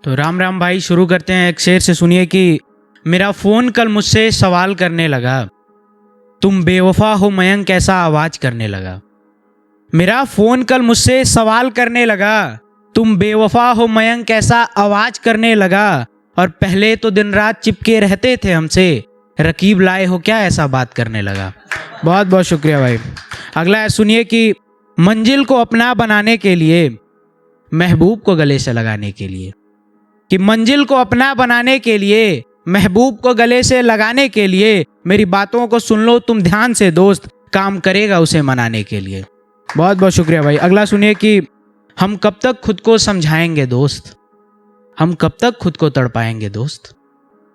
तो राम राम भाई, शुरू करते हैं एक शेर से। सुनिए कि मेरा फ़ोन कल मुझसे सवाल करने लगा, तुम बेवफा हो मयंक कैसा आवाज़ करने लगा। मेरा फ़ोन कल मुझसे सवाल करने लगा, तुम बेवफा हो मयंक कैसा आवाज़ करने लगा। और पहले तो दिन रात चिपके रहते थे हमसे, रकीब लाए हो क्या ऐसा बात करने लगा। बहुत बहुत शुक्रिया भाई। अगला है, सुनिए कि मंजिल को अपना बनाने के लिए, महबूब को गले से लगाने के लिए, कि मंजिल को अपना बनाने के लिए, महबूब को गले से लगाने के लिए, मेरी बातों को सुन लो तुम ध्यान से दोस्त, काम करेगा उसे मनाने के लिए। बहुत बहुत शुक्रिया भाई। अगला सुनिए कि हम कब तक खुद को समझाएंगे दोस्त, हम कब तक खुद को तड़पाएंगे दोस्त,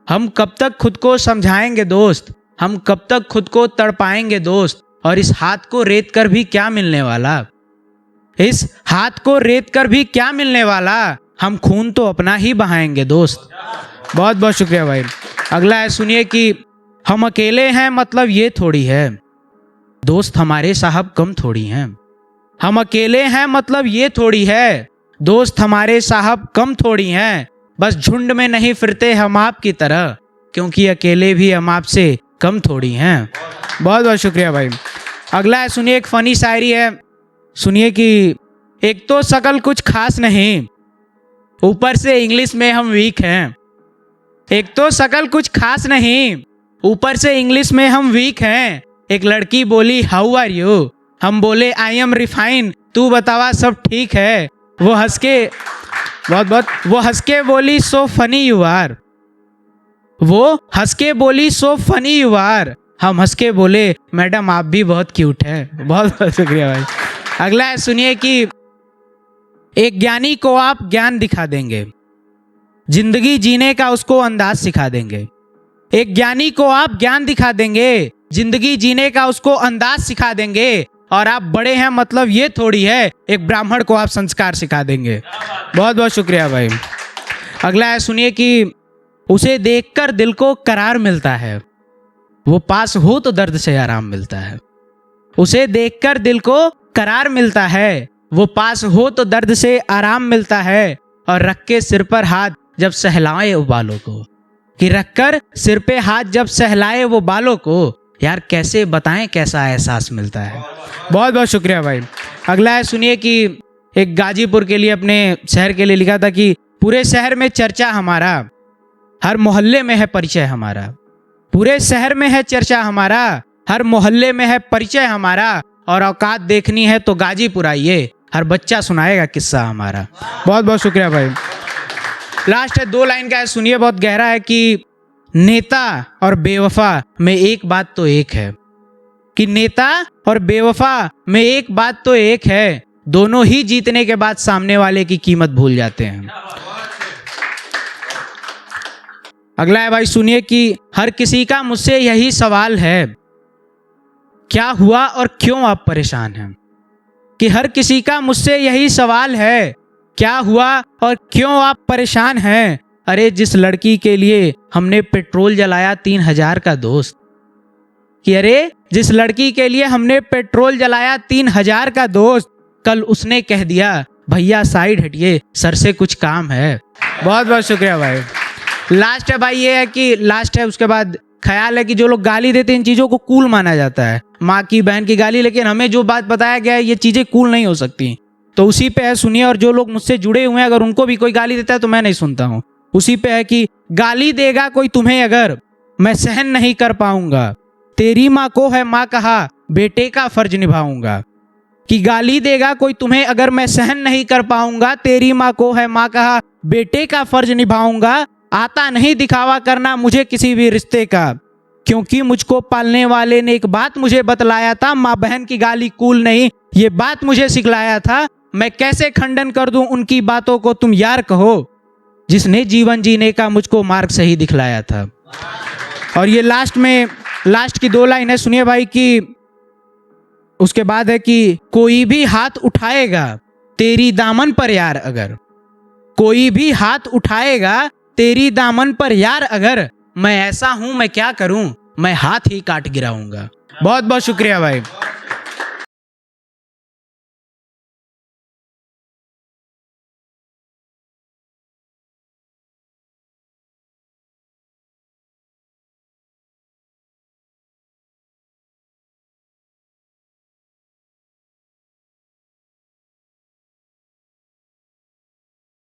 हम कब तक खुद को समझाएंगे दोस्त, हम कब तक खुद को तड़पाएंगे दोस्त। और इस हाथ को रेत कर भी क्या मिलने वाला, इस हाथ को रेत कर भी क्या मिलने वाला, हम खून तो अपना ही बहाएंगे दोस्त। बहुत बहुत शुक्रिया भाई। अगला है, सुनिए कि हम अकेले हैं मतलब ये थोड़ी है, दोस्त हमारे साहब कम थोड़ी हैं। हम अकेले हैं मतलब ये थोड़ी है, दोस्त हमारे साहब कम थोड़ी हैं। बस झुंड में नहीं फिरते हम आपकी तरह, क्योंकि अकेले भी हम आपसे कम थोड़ी हैं। बहुत बहुत शुक्रिया भाई। अगला है, सुनिए एक फनी शायरी है। सुनिए कि एक तो शकल कुछ खास नहीं, ऊपर से इंग्लिश में हम वीक हैं। एक तो शकल कुछ खास नहीं, ऊपर से इंग्लिश में हम वीक हैं। एक लड़की बोली हाउ आर यू, हम बोले आई एम रिफाइन, तू बतावा सब ठीक है। वो हंस के वो हंस के बोली सो फनी यू आर, वो हंस के बोली सो फनी यू आर। हम हंस के बोले मैडम आप भी बहुत क्यूट है। बहुत बहुत शुक्रिया भाई। अगला है, सुनिए कि एक ज्ञानी को आप ज्ञान दिखा देंगे, जिंदगी जीने का उसको अंदाज सिखा देंगे। एक ज्ञानी को आप ज्ञान दिखा देंगे, जिंदगी जीने का उसको अंदाज सिखा देंगे। और आप बड़े हैं मतलब ये थोड़ी है, एक ब्राह्मण को आप संस्कार सिखा देंगे। बहुत बहुत शुक्रिया भाई। अगला है, सुनिए कि उसे देखकर दिल को करार मिलता है, वो पास हो तो दर्द से आराम मिलता है। उसे देखकर दिल को करार मिलता है, वो पास हो तो दर्द से आराम मिलता है। और रख के सिर पर हाथ जब सहलाए वो बालों को, कि रखकर सिर पे हाथ जब सहलाए वो बालों को, यार कैसे बताएं कैसा एहसास मिलता है। बहुत बहुत शुक्रिया भाई। अगला है, सुनिए कि एक गाजीपुर के लिए, अपने शहर के लिए लिखा था कि पूरे शहर में चर्चा हमारा, हर मोहल्ले में है परिचय हमारा। पूरे शहर में है चर्चा हमारा, हर मोहल्ले में है परिचय हमारा। और औकात देखनी है तो गाजीपुर आइए, हर बच्चा सुनाएगा किस्सा हमारा। बहुत बहुत शुक्रिया भाई। लास्ट है, 2 लाइन का है, सुनिए बहुत गहरा है कि नेता और बेवफा में एक बात तो एक है, कि नेता और बेवफा में एक बात तो एक है, दोनों ही जीतने के बाद सामने वाले की कीमत भूल जाते हैं। अगला है भाई, सुनिए कि हर किसी का मुझसे यही सवाल है, क्या हुआ और क्यों आप परेशान हैं। कि हर किसी का मुझसे यही सवाल है, क्या हुआ और क्यों आप परेशान हैं। अरे जिस लड़की के लिए हमने पेट्रोल जलाया 3000 का दोस्त, कि अरे जिस लड़की के लिए हमने पेट्रोल जलाया 3000 का दोस्त, कल उसने कह दिया भैया साइड हटिए सर से कुछ काम है। बहुत बहुत शुक्रिया भाई। लास्ट है भाई, ये है कि लास्ट है, उसके बाद ख्याल है कि जो लोग गाली देते हैं इन चीज़ों को कूल माना जाता है, माँ की बहन की गाली, लेकिन हमें जो बात बताया गया है ये चीज़ें कूल नहीं हो सकती। तो उसी पे है, सुनिए। और जो लोग मुझसे जुड़े हुए हैं अगर उनको भी कोई गाली देता है तो मैं नहीं सुनता हूँ। उसी पे है कि गाली देगा कोई तुम्हें अगर, मैं सहन नहीं कर पाऊंगा, तेरी माँ को है माँ कहा बेटे का फर्ज निभाऊंगा। कि गाली देगा कोई तुम्हें अगर, मैं सहन नहीं कर पाऊंगा, तेरी माँ को है माँ कहा बेटे का फर्ज निभाऊंगा। आता नहीं दिखावा करना मुझे किसी भी रिश्ते का, क्योंकि मुझको पालने वाले ने एक बात मुझे बतलाया था, माँ बहन की गाली कूल नहीं, ये बात मुझे सिखलाया था। मैं कैसे खंडन कर दूं उनकी बातों को तुम यार कहो, जिसने जीवन जीने का मुझको मार्ग सही दिखलाया था। और ये लास्ट की 2 लाइन है, सुनिए भाई कि उसके बाद है कि कोई भी हाथ उठाएगा तेरी दामन पर यार अगर, कोई भी हाथ उठाएगा तेरी दामन पर यार अगर, मैं ऐसा हूं मैं क्या करूं, मैं हाथ ही काट गिराऊंगा। बहुत बहुत शुक्रिया भाई।